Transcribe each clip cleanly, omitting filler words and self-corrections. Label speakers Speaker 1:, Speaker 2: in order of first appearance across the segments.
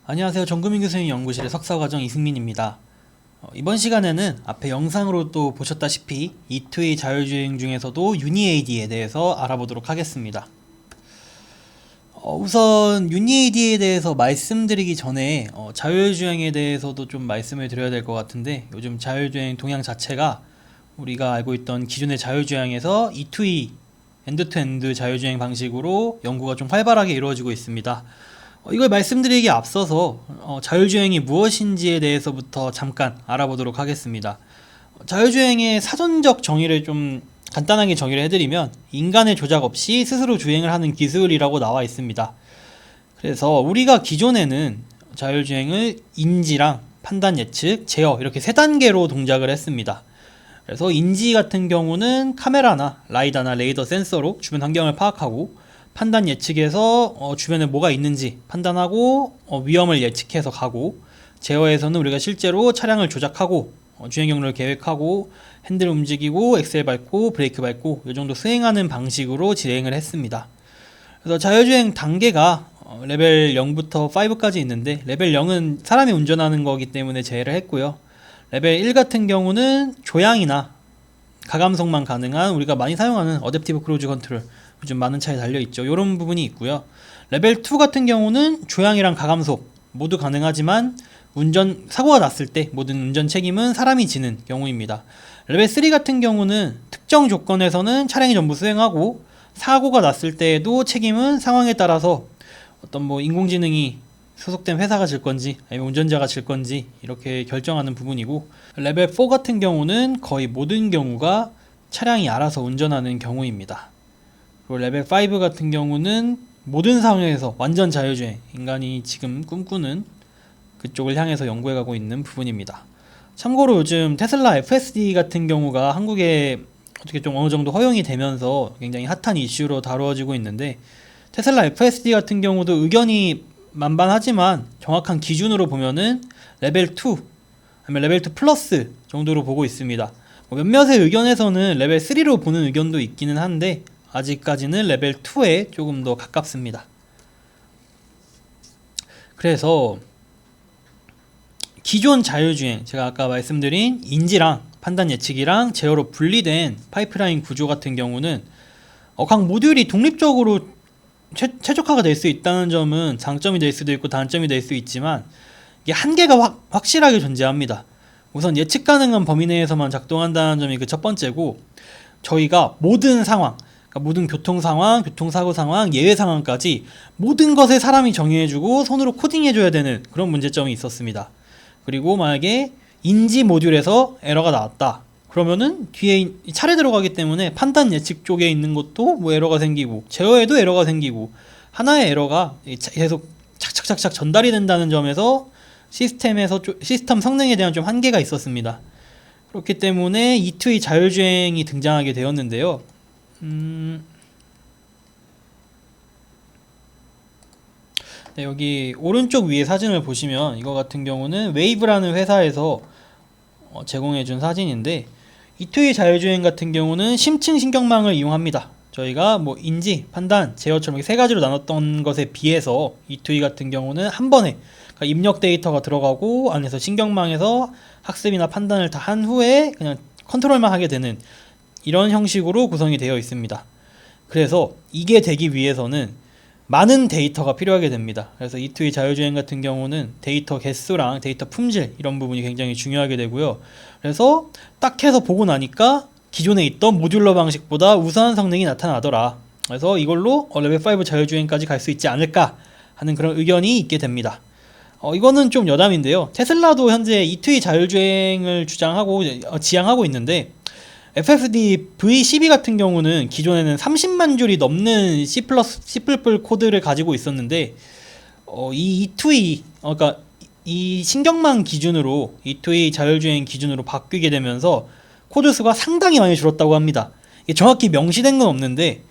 Speaker 1: 안녕하세요. 정금인 교수님 연구실의 석사과정 이승민입니다. 이번 시간에는 앞에 영상으로 또 보셨다시피 E2A 자율주행 중에서도 유니AD에 대해서 알아보도록 하겠습니다. 우선 유니AD에 대해서 말씀드리기 전에 자율주행에 대해서도 좀 말씀을 드려야 될 것 같은데, 요즘 자율주행 동향 자체가 우리가 알고 있던 기존의 자율주행에서 E2E 엔드-투-엔드 자율주행 방식으로 연구가 좀 활발하게 이루어지고 있습니다. 이걸 말씀드리기에 앞서서 자율주행이 무엇인지에 대해서부터 잠깐 알아보도록 하겠습니다. 자율주행의 사전적 정의를 좀 간단하게 정의를 해드리면, 인간의 조작 없이 스스로 주행을 하는 기술이라고 나와 있습니다. 그래서 우리가 기존에는 자율주행을 인지랑 판단 예측, 제어 이렇게 세 단계로 동작을 했습니다. 그래서 인지 같은 경우는 카메라나 라이다나 레이더 센서로 주변 환경을 파악하고, 판단 예측에서 주변에 뭐가 있는지 판단하고 위험을 예측해서 가고, 제어에서는 우리가 실제로 차량을 조작하고 주행 경로를 계획하고 핸들 움직이고 엑셀 밟고 브레이크 밟고 이 정도 수행하는 방식으로 진행을 했습니다. 그래서 자율주행 단계가 레벨 0부터 5까지 있는데, 레벨 0은 사람이 운전하는 거기 때문에 제외를 했고요. 레벨 1 같은 경우는 조향이나 가감속만 가능한 우리가 많이 사용하는 어댑티브 크루즈 컨트롤, 요즘 많은 차에 달려있죠. 이런 부분이 있고요. 레벨 2 같은 경우는 조향이랑 가감속 모두 가능하지만 사고가 났을 때 모든 운전 책임은 사람이 지는 경우입니다. 레벨 3 같은 경우는 특정 조건에서는 차량이 전부 수행하고, 사고가 났을 때에도 책임은 상황에 따라서 어떤 인공지능이 소속된 회사가 질 건지 아니면 운전자가 질 건지 이렇게 결정하는 부분이고, 레벨 4 같은 경우는 거의 모든 경우가 차량이 알아서 운전하는 경우입니다. 그리고 레벨 5 같은 경우는 모든 상황에서 완전 자율주행, 인간이 지금 꿈꾸는 그쪽을 향해서 연구해가고 있는 부분입니다. 참고로 요즘 테슬라 FSD 같은 경우가 한국에 어떻게 좀 어느 정도 허용이 되면서 굉장히 핫한 이슈로 다루어지고 있는데, 테슬라 FSD 같은 경우도 의견이 만반하지만 정확한 기준으로 보면은 레벨 2 아니면 레벨 2 플러스 정도로 보고 있습니다. 몇몇의 의견에서는 레벨 3로 보는 의견도 있기는 한데, 아직까지는 레벨 2에 조금 더 가깝습니다. 그래서 기존 자율주행, 제가 아까 말씀드린 인지랑 판단 예측이랑 제어로 분리된 파이프라인 구조 같은 경우는 각 모듈이 독립적으로 최적화가 될 수 있다는 점은 장점이 될 수도 있고 단점이 될 수 있지만, 이게 한계가 확실하게 존재합니다. 우선 예측 가능한 범위 내에서만 작동한다는 점이 그 첫 번째고, 저희가 모든 상황, 모든 교통 상황, 교통사고 상황, 예외 상황까지 모든 것을 사람이 정의해주고 손으로 코딩해줘야 되는 그런 문제점이 있었습니다. 그리고 만약에 인지 모듈에서 에러가 나왔다 그러면은 뒤에 차례 들어가기 때문에 판단 예측 쪽에 있는 것도 에러가 생기고, 제어에도 에러가 생기고, 하나의 에러가 계속 착착착착 전달이 된다는 점에서 시스템 성능에 대한 좀 한계가 있었습니다. 그렇기 때문에 E2E 자율주행이 등장하게 되었는데요. 네, 여기 오른쪽 위에 사진을 보시면 이거 같은 경우는 웨이브라는 회사에서 제공해준 사진인데, E2E 자율주행 같은 경우는 심층 신경망을 이용합니다. 저희가 인지, 판단, 제어처럼 세 가지로 나눴던 것에 비해서 E2E 같은 경우는 한 번에 입력 데이터가 들어가고 안에서 신경망에서 학습이나 판단을 다 한 후에 그냥 컨트롤만 하게 되는 이런 형식으로 구성이 되어 있습니다. 그래서 이게 되기 위해서는 많은 데이터가 필요하게 됩니다. 그래서 E2E 자율주행 같은 경우는 데이터 개수랑 데이터 품질 이런 부분이 굉장히 중요하게 되고요. 그래서 딱 해서 보고 나니까 기존에 있던 모듈러 방식보다 우수한 성능이 나타나더라. 그래서 이걸로 레벨 5 자율주행까지 갈 수 있지 않을까 하는 그런 의견이 있게 됩니다. 이거는 좀 여담인데요. 테슬라도 현재 E2E 자율주행을 지향하고 있는데, FSD V12 같은 경우는 기존에는 30만 줄이 넘는 C++ 코드를 가지고 있었는데, 이 E2E, 그러니까 이 신경망 기준으로 E2E 자율주행 기준으로 바뀌게 되면서 코드 수가 상당히 많이 줄었다고 합니다. 이게 정확히 명시된 건 없는데,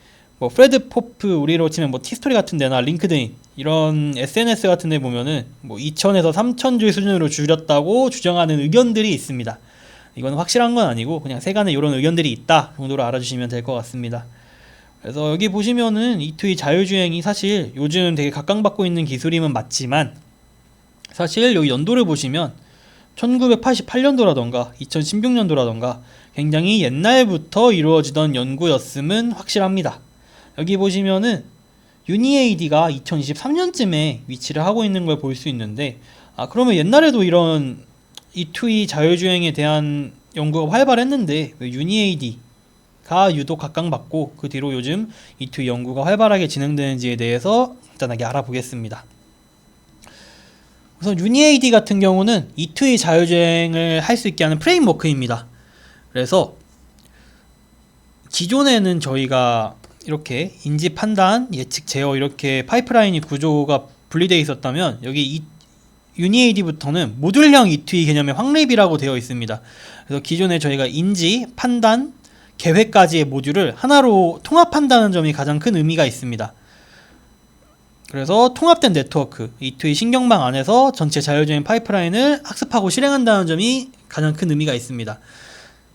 Speaker 1: 프레드 포프, 우리로 치면 티스토리 같은 데나 링크드인 이런 SNS 같은 데 보면은 2000에서 3000줄 수준으로 줄였다고 주장하는 의견들이 있습니다. 이건 확실한 건 아니고 그냥 세간에 이런 의견들이 있다 정도로 알아주시면 될 것 같습니다. 그래서 여기 보시면은 E2E 자율주행이 사실 요즘 되게 각광받고 있는 기술임은 맞지만, 사실 여기 연도를 보시면 1988년도라던가 2016년도라던가 굉장히 옛날부터 이루어지던 연구였음은 확실합니다. 여기 보시면은 유니에이디가 2023년쯤에 위치를 하고 있는 걸 볼 수 있는데, 그러면 옛날에도 이런 E2E 자율주행에 대한 연구가 활발했는데 왜 유니에이디가 유독 각광받고 그 뒤로 요즘 E2E 연구가 활발하게 진행되는지에 대해서 간단하게 알아보겠습니다. 우선 유니에이디 같은 경우는 E2E 자율주행을 할 수 있게 하는 프레임워크입니다. 그래서 기존에는 저희가 이렇게 인지, 판단, 예측, 제어 이렇게 파이프라인이 구조가 분리되어 있었다면 여기 유니에이디부터는 모듈형 E2E 개념의 확립이라고 되어 있습니다. 그래서 기존에 저희가 인지, 판단, 계획까지의 모듈을 하나로 통합한다는 점이 가장 큰 의미가 있습니다. 그래서 통합된 네트워크, E2E 신경망 안에서 전체 자율주행 파이프라인을 학습하고 실행한다는 점이 가장 큰 의미가 있습니다.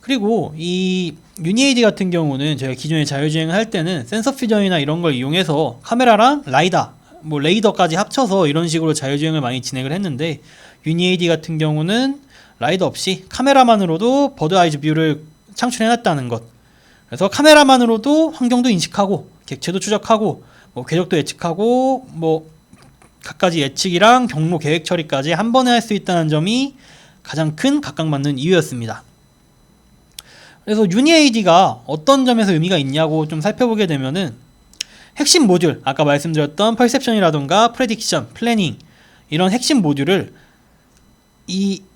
Speaker 1: 그리고 이 유니에이디 같은 경우는 저희가 기존에 자율주행을 할 때는 센서 퓨전이나 이런 걸 이용해서 카메라랑 라이다, 레이더까지 합쳐서 이런 식으로 자율주행을 많이 진행을 했는데, 유니에이디 같은 경우는 라이더 없이 카메라만으로도 버드 아이즈 뷰를 창출해놨다는 것. 그래서 카메라만으로도 환경도 인식하고 객체도 추적하고 궤적도 예측하고 갖가지 예측이랑 경로 계획 처리까지 한 번에 할 수 있다는 점이 가장 큰 각광받는 이유였습니다. 그래서 유니에이디가 어떤 점에서 의미가 있냐고 좀 살펴보게 되면은, 핵심 모듈, 아까 말씀드렸던 퍼셉션이라던가 프레딕션, 플래닝 이런 핵심 모듈을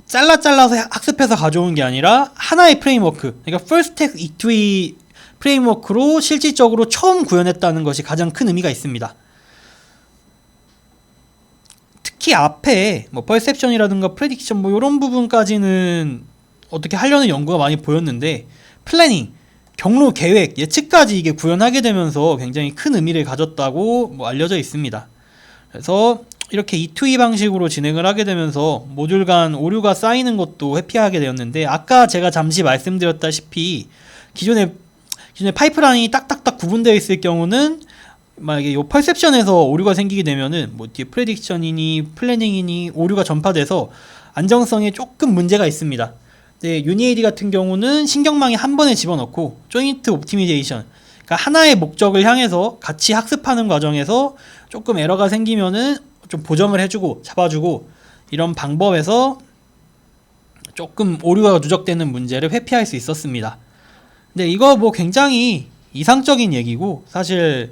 Speaker 1: 잘라서 학습해서 가져온 게 아니라 하나의 프레임워크, 그러니까 풀스택 E2E 프레임워크로 실질적으로 처음 구현했다는 것이 가장 큰 의미가 있습니다. 특히 앞에 퍼셉션이라든가 프레딕션 이런 부분까지는 어떻게 하려는 연구가 많이 보였는데, 플래닝, 경로 계획, 예측까지 이게 구현하게 되면서 굉장히 큰 의미를 가졌다고 알려져 있습니다. 그래서 이렇게 E2E 방식으로 진행을 하게 되면서 모듈 간 오류가 쌓이는 것도 회피하게 되었는데, 아까 제가 잠시 말씀드렸다시피 기존에 파이프라인이 딱딱딱 구분되어 있을 경우는 만약에 요 퍼셉션에서 오류가 생기게 되면은 뒤에 프레딕션이니 플래닝이니 오류가 전파돼서 안정성에 조금 문제가 있습니다. 네, 유니에이디 같은 경우는 신경망에 한 번에 집어넣고 조인트 옵티미제이션, 그러니까 하나의 목적을 향해서 같이 학습하는 과정에서 조금 에러가 생기면은 좀 보정을 해주고 잡아주고 이런 방법에서 조금 오류가 누적되는 문제를 회피할 수 있었습니다. 근데 이거 굉장히 이상적인 얘기고, 사실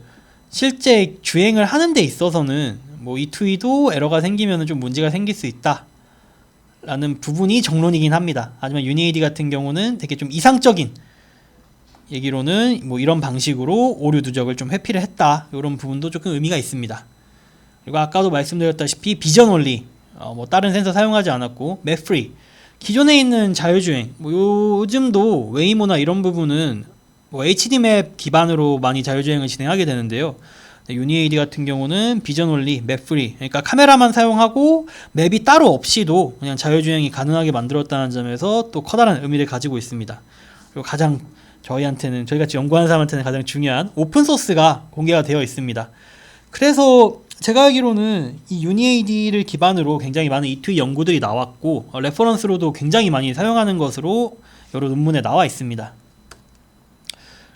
Speaker 1: 실제 주행을 하는 데 있어서는 E2E도 에러가 생기면 좀 문제가 생길 수 있다 라는 부분이 정론이긴 합니다. 하지만 유니에이디 같은 경우는 되게 좀 이상적인 얘기로는 이런 방식으로 오류 누적을 좀 회피를 했다, 이런 부분도 조금 의미가 있습니다. 그리고 아까도 말씀드렸다시피 비전 올리, 다른 센서 사용하지 않았고 맵 프리, 기존에 있는 자율주행, 요즘도 웨이모나 이런 부분은 HD 맵 기반으로 많이 자율주행을 진행하게 되는데요. 유니에이디 같은 경우는 비전 올리, 맵 프리, 그러니까 카메라만 사용하고 맵이 따로 없이도 그냥 자율주행이 가능하게 만들었다는 점에서 또 커다란 의미를 가지고 있습니다. 그리고 가장 저희같이 연구하는 사람한테는 가장 중요한 오픈소스가 공개가 되어 있습니다. 그래서 제가 알기로는 이 유니에이디를 기반으로 굉장히 많은 E2E 연구들이 나왔고, 레퍼런스로도 굉장히 많이 사용하는 것으로 여러 논문에 나와 있습니다.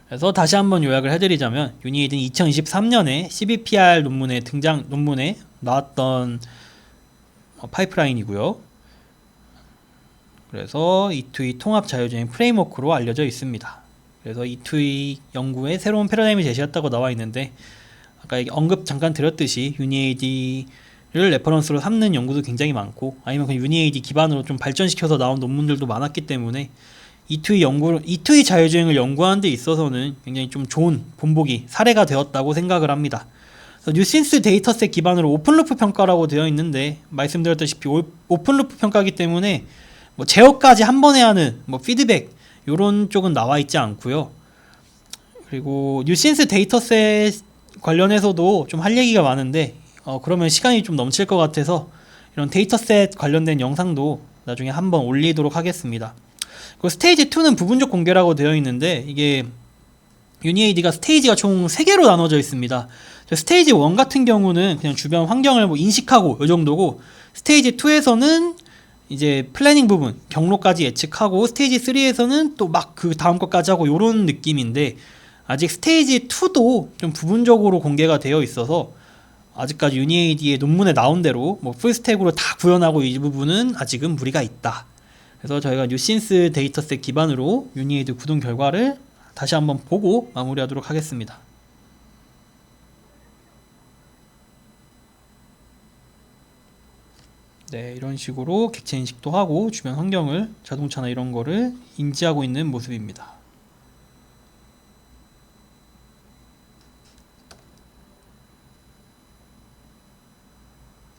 Speaker 1: 그래서 다시 한번 요약을 해드리자면, 유니에이디는 2023년에 CBPR 논문에 나왔던 파이프라인이고요. 그래서 E2E 통합 자율주행 프레임워크로 알려져 있습니다. 그래서 E2E 연구의 새로운 패러다임을 제시했다고 나와 있는데, 아까 언급 잠깐 드렸듯이 유니에이디를 레퍼런스로 삼는 연구도 굉장히 많고, 아니면 그 유니에이디 기반으로 좀 발전시켜서 나온 논문들도 많았기 때문에 E2E 자율주행을 연구하는 데 있어서는 굉장히 좀 좋은 본보기 사례가 되었다고 생각을 합니다. 뉴신스 데이터셋 기반으로 오픈루프 평가라고 되어 있는데, 말씀드렸다시피 오픈루프 평가이기 때문에 제어까지 한 번에 하는 피드백 요런 쪽은 나와 있지 않고요. 그리고 뉴신스 데이터셋 관련해서도 좀 할 얘기가 많은데, 그러면 시간이 좀 넘칠 것 같아서 이런 데이터셋 관련된 영상도 나중에 한번 올리도록 하겠습니다. 그 스테이지 2는 부분적 공개라고 되어 있는데, 이게 유니에이디가 스테이지가 총 3개로 나눠져 있습니다. 스테이지 1 같은 경우는 그냥 주변 환경을 인식하고 이 정도고, 스테이지 2에서는 이제 플래닝 부분, 경로까지 예측하고 스테이지 3에서는 또 막 그 다음 것까지 하고 요런 느낌인데, 아직 스테이지 2도 좀 부분적으로 공개가 되어 있어서 아직까지 유니에이디의 논문에 나온 대로 뭐 풀스택으로 다 구현하고 이 부분은 아직은 무리가 있다. 그래서 저희가 뉴신스 데이터셋 기반으로 유니에이드 구동 결과를 다시 한번 보고 마무리하도록 하겠습니다. 네, 이런 식으로 객체 인식도 하고 주변 환경을, 자동차나 이런 거를 인지하고 있는 모습입니다.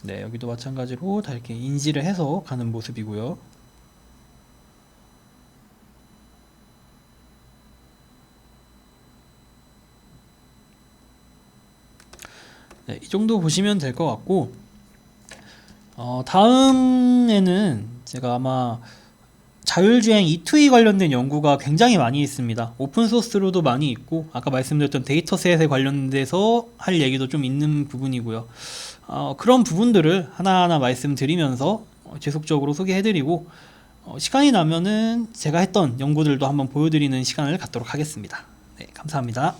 Speaker 1: 네, 여기도 마찬가지로 다 이렇게 인지를 해서 가는 모습이고요. 네, 이 정도 보시면 될 것 같고, 다음에는 제가 아마 자율주행 E2E 관련된 연구가 굉장히 많이 있습니다. 오픈소스로도 많이 있고, 아까 말씀드렸던 데이터셋에 관련돼서 할 얘기도 좀 있는 부분이고요. 그런 부분들을 하나하나 말씀드리면서 지속적으로 소개해드리고, 시간이 나면은 제가 했던 연구들도 한번 보여드리는 시간을 갖도록 하겠습니다. 네, 감사합니다.